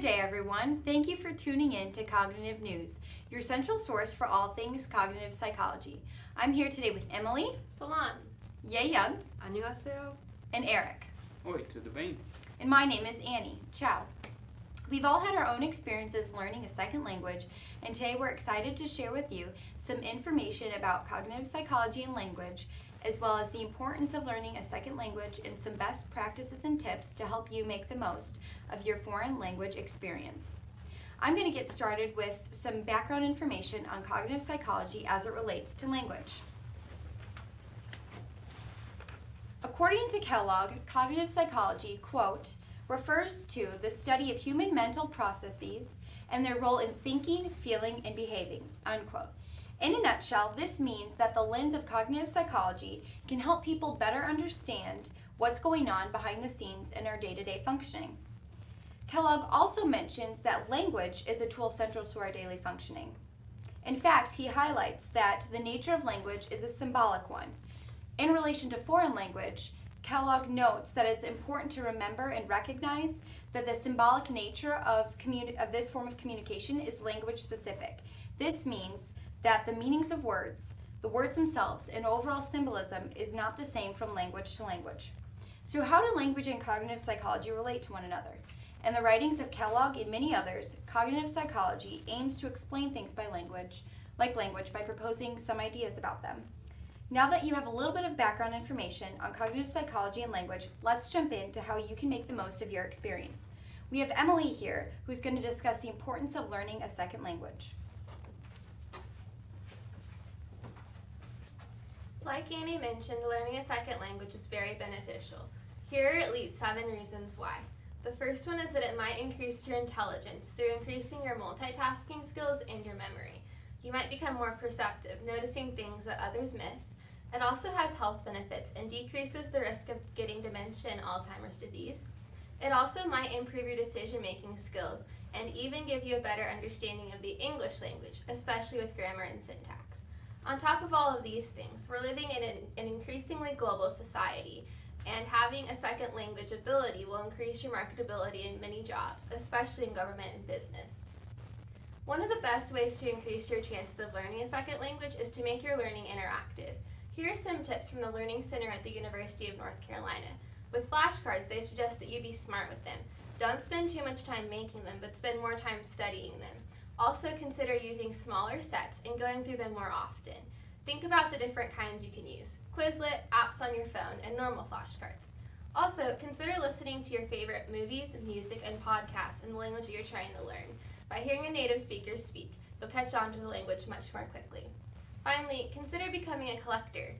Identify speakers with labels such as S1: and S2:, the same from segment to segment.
S1: day, everyone. Thank you for tuning in to Cognitive News, your central source for all things cognitive psychology. I'm here today with Emily,
S2: Salon,
S1: Ye Young,
S3: 안녕하세요.
S1: and Eric.
S4: Oi, tudo bem?
S1: And my name is Annie. Ciao. We've all had our own experiences learning a second language, and today we're excited to share with you some information about cognitive psychology and language, as well as the importance of learning a second language and some best practices and tips to help you make the most of your foreign language experience. I'm going to get started with some background information on cognitive psychology as it relates to language. According to Kellogg, cognitive psychology, quote, refers to the study of human mental processes and their role in thinking, feeling, and behaving, unquote. In a nutshell, this means that the lens of cognitive psychology can help people better understand what's going on behind the scenes in our day-to-day functioning. Kellogg also mentions that language is a tool central to our daily functioning. In fact, he highlights that the nature of language is a symbolic one. In relation to foreign language, Kellogg notes that it's important to remember and recognize that the symbolic nature of this form of communication is language specific. This means that the meanings of words, the words themselves, and overall symbolism is not the same from language to language. So how do language and cognitive psychology relate to one another? In the writings of Kellogg and many others, cognitive psychology aims to explain things by language, by proposing some ideas about them. Now that you have a little bit of background information on cognitive psychology and language, let's jump into how you can make the most of your experience. We have Emily here, who's going to discuss the importance of learning a second language.
S2: like Annie mentioned, learning a second language is very beneficial. Here are at least 7 reasons why. The first one is that it might increase your intelligence through increasing your multitasking skills and your memory. You might become more perceptive, noticing things that others miss. It also has health benefits and decreases the risk of getting dementia and Alzheimer's disease. It also might improve your decision-making skills and even give you a better understanding of the English language, especially with grammar and syntax. On top of all of these things, we're living in an increasingly global society, and having a second language ability will increase your marketability in many jobs, especially in government and business. One of the best ways to increase your chances of learning a second language is to make your learning interactive. Here are some tips from the Learning Center at the University of North Carolina. With flashcards, they suggest that you be smart with them. Don't spend too much time making them, but spend more time studying them. Also consider using smaller sets and going through them more often. Think about the different kinds you can use: Quizlet, apps on your phone, and normal flashcards. Also, consider listening to your favorite movies, music, and podcasts in the language that you're trying to learn. By hearing a native speaker speak, you'll catch on to the language much more quickly. Finally, consider becoming a collector.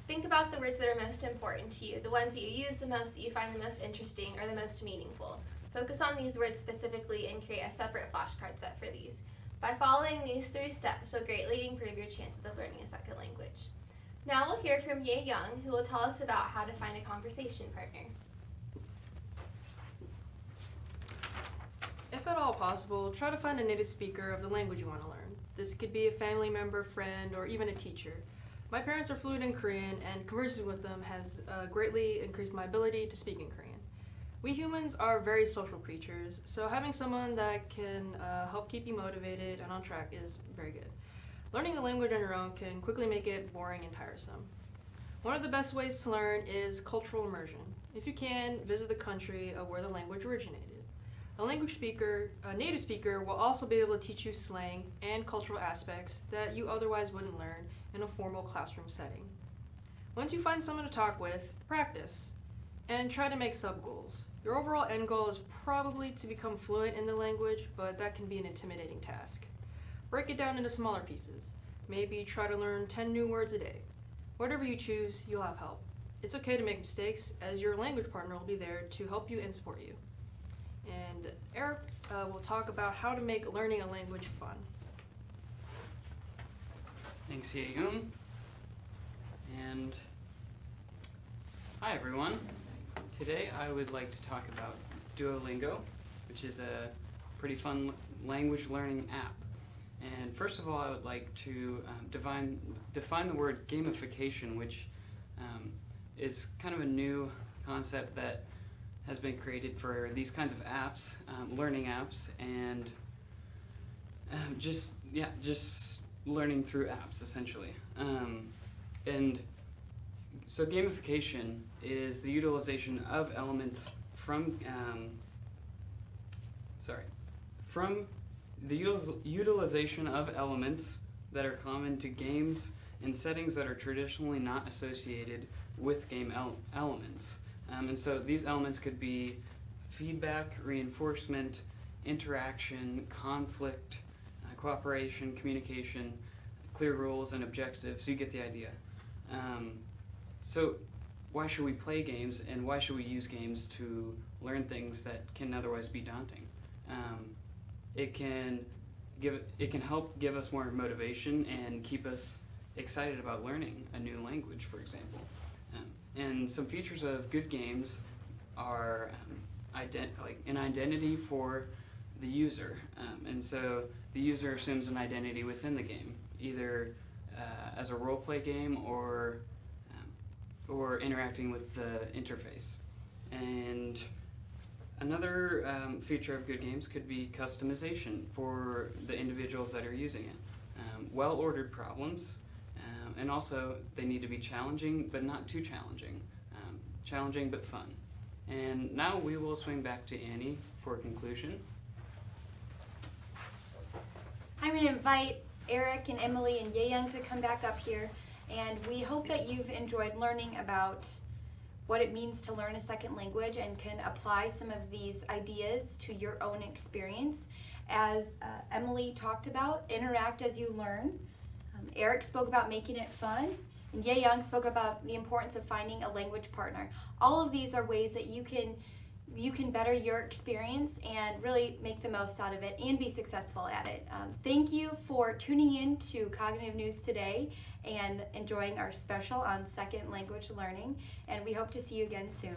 S2: Think about the words that are most important to you, the ones that you use the most, that you find the most interesting or the most meaningful. Focus on these words specifically and create a separate flashcard set for these. By following these 3 steps, you'll greatly improve your chances of learning a second language. Now we'll hear from Ye Young, who will tell us about how to find a conversation partner.
S3: If at all possible, try to find a native speaker of the language you want to learn. This could be a family member, friend, or even a teacher. My parents are fluent in Korean, and conversing with them has greatly increased my ability to speak in Korean. We humans are very social creatures, so having someone that can help keep you motivated and on track is very good. Learning a language on your own can quickly make it boring and tiresome. One of the best ways to learn is cultural immersion. If you can, visit the country where the language originated. A native speaker will also be able to teach you slang and cultural aspects that you otherwise wouldn't learn in a formal classroom setting. Once you find someone to talk with, practice and try to make sub-goals. Your overall end goal is probably to become fluent in the language, but that can be an intimidating task. Break it down into smaller pieces. Maybe try to learn 10 new words a day. Whatever you choose, you'll have help. It's okay to make mistakes, as your language partner will be there to help you and support you. And Eric will talk about how to make learning a language fun.
S4: Thanks, Ye-Yoon. And hi, everyone. Today I would like to talk about Duolingo, which is a pretty fun language learning app. And first of all, I would like to define the word gamification, which is kind of a new concept that has been created for these kinds of apps, learning apps, and just learning through apps essentially. And so gamification is the utilization of elements from the utilization of elements that are common to games in settings that are traditionally not associated with game elements. And so these elements could be feedback, reinforcement, interaction, conflict, cooperation, communication, clear rules and objectives. You get the idea. So why should we play games, and why should we use games to learn things that can otherwise be daunting? It can help give us more motivation and keep us excited about learning a new language, for example. And some features of good games are an identity for the user. And so the user assumes an identity within the game, either as a role-play game or interacting with the interface. And another feature of good games could be customization for the individuals that are using it. Well-ordered problems, and also they need to be challenging but not too challenging. Challenging but fun. And now we will swing back to Annie for conclusion.
S1: I'm going to invite Eric and Emily and Ye-Young to come back up here, and we hope that you've enjoyed learning about what it means to learn a second language and can apply some of these ideas to your own experience. As Emily talked about, interact as you learn. Eric spoke about making it fun, and Ye-Young spoke about the importance of finding a language partner. All of these are ways that you can better your experience and really make the most out of it and be successful at it. Thank you for tuning in to Cognitive News today and enjoying our special on second language learning, and we hope to see you again soon.